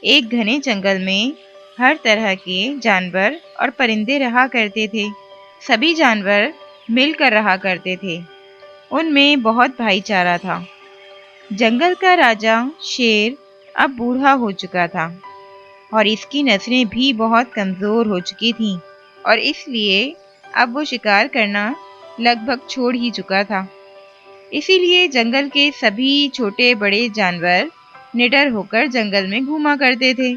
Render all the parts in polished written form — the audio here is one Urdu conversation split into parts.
ایک گھنے جنگل میں ہر طرح کے جانور اور پرندے رہا کرتے تھے۔ سبھی جانور مل کر رہا کرتے تھے۔ ان میں بہت بھائی چارہ تھا۔ جنگل کا راجا شیر اب بوڑھا ہو چکا تھا اور اس کی نسلیں بھی بہت کمزور ہو چکی تھیں، اور اس لیے اب وہ شکار کرنا لگ بھگ چھوڑ ہی چکا تھا۔ اسی لیے جنگل کے سبھی چھوٹے بڑے جانور نڈر ہو کر جنگل میں گھوما کرتے تھے،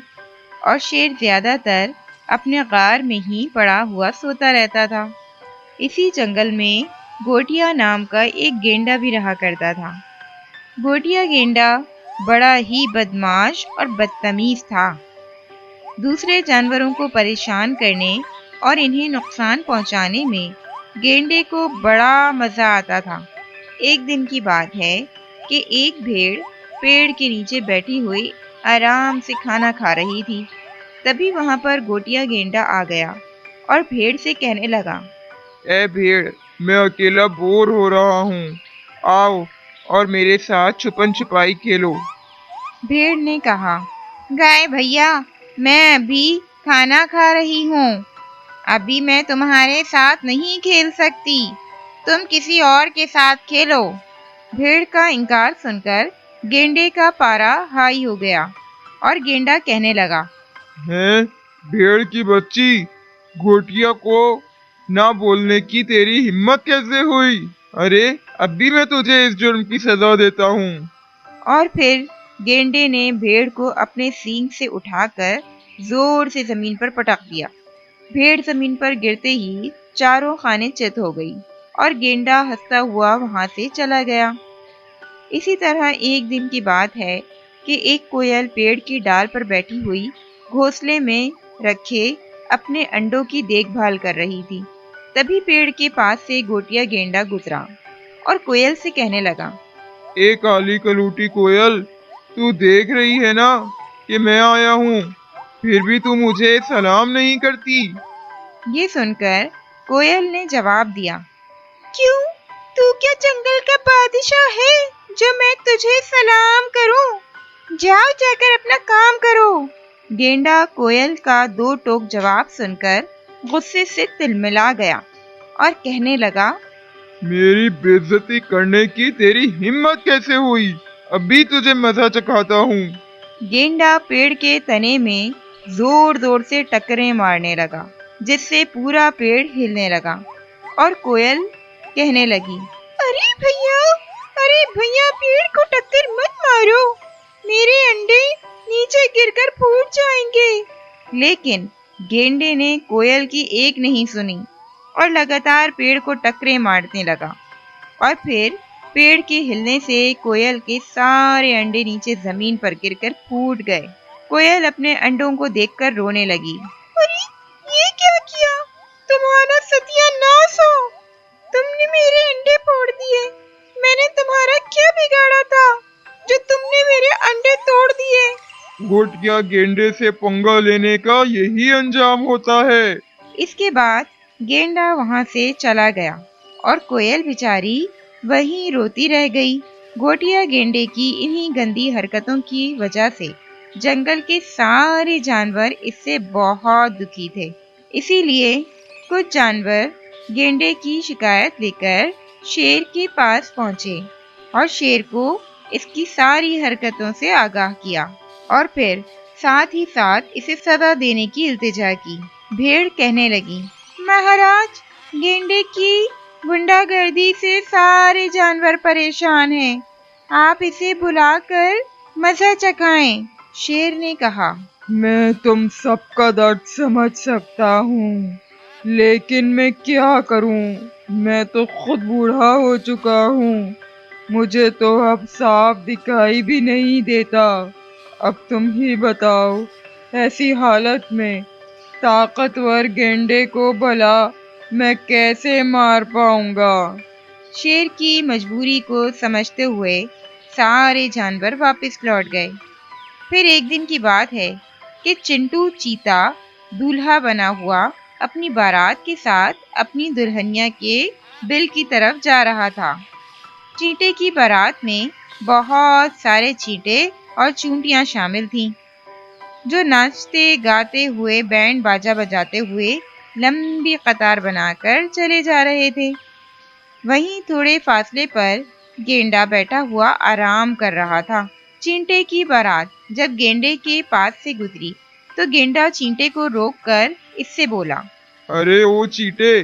اور شیر زیادہ تر اپنے غار میں ہی پڑا ہوا سوتا رہتا تھا۔ اسی جنگل میں گوٹیا نام کا ایک گینڈا بھی رہا کرتا تھا۔ گوٹیا گینڈا بڑا ہی بدمعاش اور بدتمیز تھا۔ دوسرے جانوروں کو پریشان کرنے اور انہیں نقصان پہنچانے میں گینڈے کو بڑا مزہ آتا تھا۔ ایک دن کی بات ہے کہ ایک بھیڑ پیڑ کے نیچے بیٹھی ہوئی آرام سے کھانا کھا رہی تھی۔ تبھی وہاں پر گوٹیا گینڈا آ گیا اور بھیڑ سے کہنے لگا، اے بھیڑ، میں اکیلا بور ہو رہا ہوں، آؤ اور میرے ساتھ چھپن چھپائی کھیلو۔ بھیڑ نے کہا، گائے بھیا، میں ابھی کھانا کھا رہی ہوں، ابھی میں تمہارے ساتھ نہیں کھیل سکتی، تم کسی اور کے ساتھ کھیلو۔ بھیڑ کا انکار سن کر گینڈے کا پارا ہائی ہو گیا اور گینڈا کہنے لگا، ہیں، بھیڑ کی بچی، گھوٹیا کو نہ بولنے کی تیری ہمت کیسے ہوئی؟ ارے اب بھی میں تجھے اس جرم کی سزا دیتا ہوں۔ اور پھر گینڈے نے بھیڑ کو اپنے سینگ سے اٹھا کر زور سے زمین پر پٹک دیا۔ بھیڑ زمین پر گرتے ہی چاروں خانے چت ہو گئی اور گینڈا ہنستا ہوا وہاں سے چلا گیا۔ اسی طرح ایک دن کی بات ہے کہ ایک کوئل پیڑ کی ڈال پر بیٹھی ہوئی گھونسلے میں رکھے اپنے انڈوں کی دیکھ بھال کر رہی تھی۔ تبھی پیڑ کے پاس سے گوٹیا گینڈا گزرا اور کوئل سے کہنے لگا، اے کالی کلوٹی کوئل، تو دیکھ رہی ہے نا کہ میں آیا ہوں، پھر بھی تو مجھے سلام نہیں کرتی۔ یہ سن کر کوئل نے جواب دیا، کیوں؟ تو کیا جنگل کا بادشاہ ہے جو میں تجھے سلام کروں؟ جاؤ جا کر اپنا کام کرو۔ گینڈا کوئل کا دو ٹوک جواب سن کر غصے سے تلملا گیا اور کہنے لگا، میری بےعزتی کرنے کی تیری ہمت کیسے ہوئی؟ ابھی تجھے مزہ چکھاتا ہوں۔ گینڈا پیڑ کے تنے میں زور زور سے ٹکریں مارنے لگا، جس سے پورا پیڑ ہلنے لگا، اور کوئل کہنے لگی، ارے بھیا پیڑ کو ٹکر مت مارو، میرے انڈے نیچے گر کر پھوٹ جائیں گے۔ لیکن گینڈے نے کوئل کی ایک نہیں سنی اور لگاتار پیڑ کو ٹکریں مارنے لگا، اور پھر پیڑ کے ہلنے سے کوئل کے سارے انڈے نیچے زمین پر گر کر پھوٹ گئے۔ کوئل اپنے انڈوں کو دیکھ کر رونے لگی، ارے یہ کیا کیا؟ تمہارا ستیہ ناش ہو، تم نے میرے انڈے پھوڑ دیے۔ میں نے تمہارا کیا بگاڑا تھا جو تم نے میرے انڈے توڑ دیے؟ گھوٹیا گینڈے سے پنگا لینے کا یہی انجام ہوتا ہے۔ اس کے بعد گینڈا وہاں سے چلا گیا اور کوئل بیچاری وہیں روتی رہ گئی۔ گوٹیا گینڈے کی انہی گندی حرکتوں کی وجہ سے جنگل کے سارے جانور اس سے بہت دکھی تھے۔ اسی لیے کچھ جانور گینڈے کی شکایت لے کر شیر کے پاس پہنچے اور شیر کو اس کی ساری حرکتوں سے آگاہ کیا، اور پھر ساتھ ہی ساتھ اسے سزا دینے کی التجا کی۔ بھیڑ کہنے لگی، مہاراج، گینڈے کی غنڈہ گردی سے سارے جانور پریشان ہیں، آپ اسے بلا کر مزہ چکھائیں۔ شیر نے کہا، میں تم سب کا درد سمجھ سکتا ہوں، لیکن میں کیا کروں؟ میں تو خود بوڑھا ہو چکا ہوں، مجھے تو اب صاف دکھائی بھی نہیں دیتا۔ اب تم ہی بتاؤ، ایسی حالت میں طاقتور گینڈے کو بھلا میں کیسے مار پاؤں گا؟ شیر کی مجبوری کو سمجھتے ہوئے سارے جانور واپس لوٹ گئے۔ پھر ایک دن کی بات ہے کہ چنٹو چیتا دولہا بنا ہوا اپنی بارات کے ساتھ اپنی دلہنیا کے بل کی طرف جا رہا تھا۔ چیٹے کی بارات میں بہت سارے چیٹے اور چونٹیاں شامل تھیں۔ جو ناچتے گاتے ہوئے بینڈ باجا بجاتے ہوئے لمبی قطار بنا کر چلے جا رہے تھے۔ وہیں تھوڑے فاصلے پر گینڈا بیٹھا ہوا آرام کر رہا تھا۔ چینٹے کی بارات جب گینڈے کے پاس سے گزری تو گینڈا چینٹے کو روک کر اس سے بولا، ارے او چیٹے،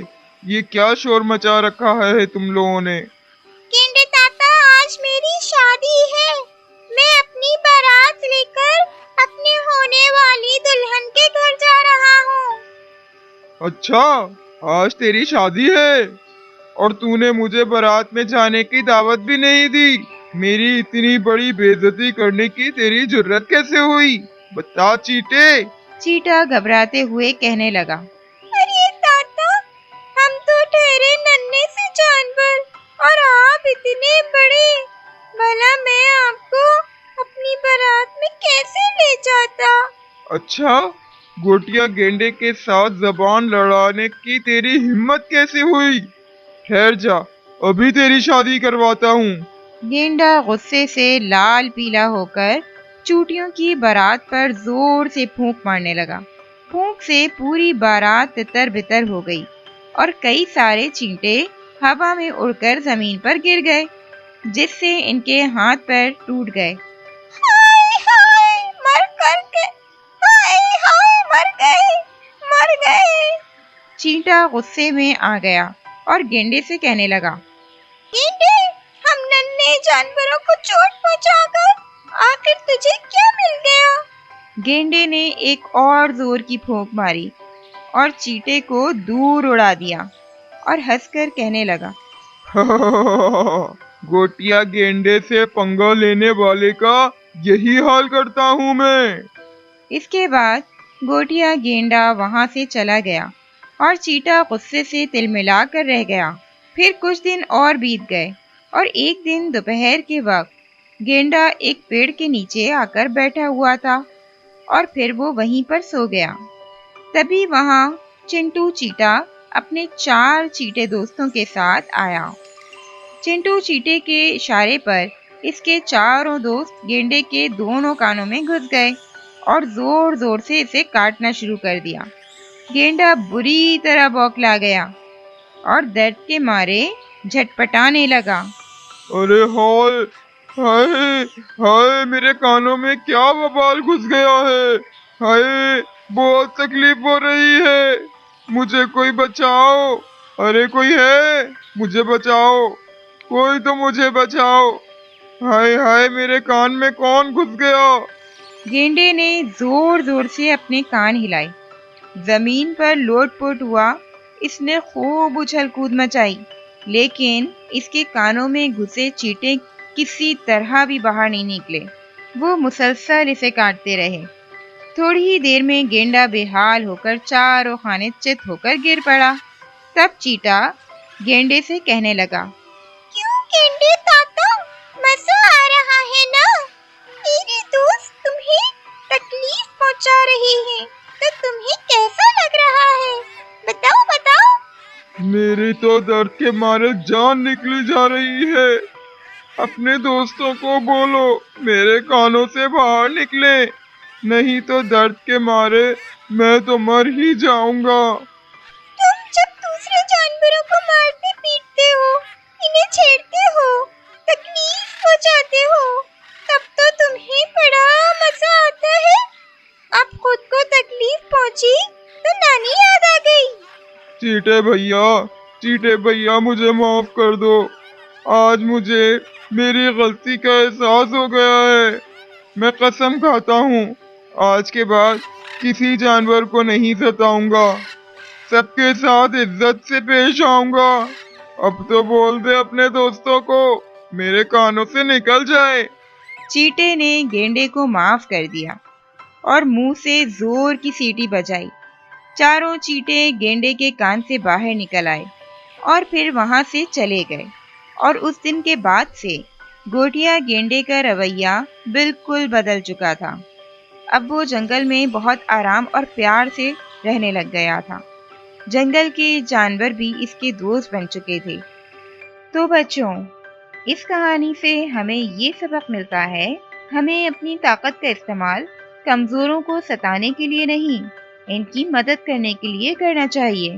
یہ کیا شور مچا رکھا ہے تم لوگوں نے؟ گینڈے تاتا، آج میری شادی ہے۔ میں اپنی بارات لے کر اپنے ہونے والی دلہن کے گھر جا رہا ہوں۔ اچھا، آج تیری شادی ہے اور تو نے مجھے بارات میں جانے کی دعوت بھی نہیں دی۔ میری اتنی بڑی بے عزتی کرنے کی تیری جرت کیسے ہوئی؟ بتا چیٹے۔ چیٹا گھبراتے ہوئے کہنے لگا، ارے تاتا، ہم تو ٹھہرے ننھے سے جانور اور آپ اتنے بڑے، بھلا میں آپ کو اپنی بارات میں کیسے لے جاتا؟ اچھا، گوٹیا گینڈے کے ساتھ زبان لڑانے کی تیری ہمت کیسے ہوئی؟ ٹھہر جا، ابھی تیری شادی کرواتا ہوں۔ گینڈا غصے سے لال پیلا ہو کر چوٹیوں کی بارات پر زور سے پھونک مارنے لگا۔ پھونک سے پوری بارات تتر بتر ہو گئی اور کئی سارے چینٹے ہوا میں اڑ کر زمین پر گر گئے، جس سے ان کے ہاتھ پیر ٹوٹ گئے۔ ہائے ہائے، مر گئے۔ چینٹا غصے میں آ گیا اور گینڈے سے کہنے لگا، گینڈے، ہم ننھے جانوروں کو چوٹ پہنچا کر آخر تجھے کیا مل گیا؟ گینڈے نے ایک اور زور کی پھونک ماری اور چیٹے کو دور اڑا دیا اور ہنس کر کہنے لگا، گوٹیا گینڈے سے پنگا لینے والے کا یہی حال کرتا ہوں میں۔ اس کے بعد گوٹیا گینڈا وہاں سے چلا گیا اور چیٹا غصے سے تلملا کر رہ گیا۔ پھر کچھ دن اور بیت گئے اور ایک دن دوپہر کے وقت گینڈا ایک پیڑ کے نیچے آ کر بیٹھا ہوا تھا اور پھر وہ وہیں پر سو گیا۔ تبھی وہاں چنٹو چیٹا اپنے 4 چیٹے دوستوں کے ساتھ آیا۔ چنٹو چیٹے کے اشارے پر اس کے چاروں دوست گینڈے کے دونوں کانوں میں گھس گئے اور زور زور سے اسے کاٹنا شروع کر دیا۔ گینڈا بری طرح بوکلا گیا اور درد کے مارے جھٹپٹانے لگا۔ ارے ہائے ہائے ہائے، میرے کانوں میں کیا وبال گھس گیا ہے؟ ہائے، بہت تکلیف ہو رہی ہے، مجھے کوئی بچاؤ۔ ارے کوئی ہے؟ مجھے بچاؤ، کوئی تو مجھے بچاؤ۔ ہائے ہائے، میرے کان میں کون گھس گیا؟ گینڈے نے زور زور سے اپنے کان ہلائے، زمین پر لوٹ پوٹ ہوا، اس نے خوب اچھل کود مچائی، لیکن اس کے کانوں میں گھسے چیٹے کسی طرح بھی باہر نہیں نکلے۔ وہ مسلسل اسے کاٹتے رہے۔ تھوڑی ہی دیر میں گینڈا بے حال ہو کر چاروں خانے چت ہو کر گر پڑا۔ تب چیٹا گینڈے سے کہنے لگا، کیوں گینڈے تاتا، مزہ آ رہا ہے نا؟ میرے دوست تمہیں تکلیف پہنچا رہے ہیں تو تمہیں کیسا لگ رہا ہے؟ بتاؤ بتاؤ۔ میری تو درد کے مارے جان نکلی جا رہی ہے۔ اپنے دوستوں کو بولو میرے کانوں سے باہر نکلے، نہیں تو درد کے مارے میں تو مر ہی جاؤں گا۔ تم جب دوسرے جانوروں کو مارتے پیٹتے ہو، انہیں چھیڑتے ہو، تکلیف پہنچاتے ہو، تب تو تمہیں بڑا مزہ آتا ہے۔ اب خود کو تکلیف پہنچی تو نانی یاد آ گئی۔ چیٹے بھیا مجھے معاف کر دو۔ آج مجھے میری غلطی کا احساس ہو گیا ہے۔ میں قسم کھاتا ہوں آج کے بعد کسی جانور کو نہیں ستاؤں گا، سب کے ساتھ عزت سے پیش آؤں گا۔ اب تو بول دے اپنے دوستوں کو میرے کانوں سے نکل جائے۔ چیٹے نے گینڈے کو معاف کر دیا اور منہ سے زور کی سیٹی بجائی۔ چاروں چیٹے گینڈے کے کان سے باہر نکل آئے اور پھر وہاں سے چلے گئے، اور اس دن کے بعد سے گوٹیا گینڈے کا رویہ بالکل بدل چکا تھا۔ اب وہ جنگل میں بہت آرام اور پیار سے رہنے لگ گیا تھا۔ جنگل کے جانور بھی اس کے دوست بن چکے تھے۔ تو بچوں، اس کہانی سے ہمیں یہ سبق ملتا ہے، ہمیں اپنی طاقت کا استعمال کمزوروں کو ستانے کے لیے نہیں، ان کی مدد کرنے کے لیے کرنا چاہیے۔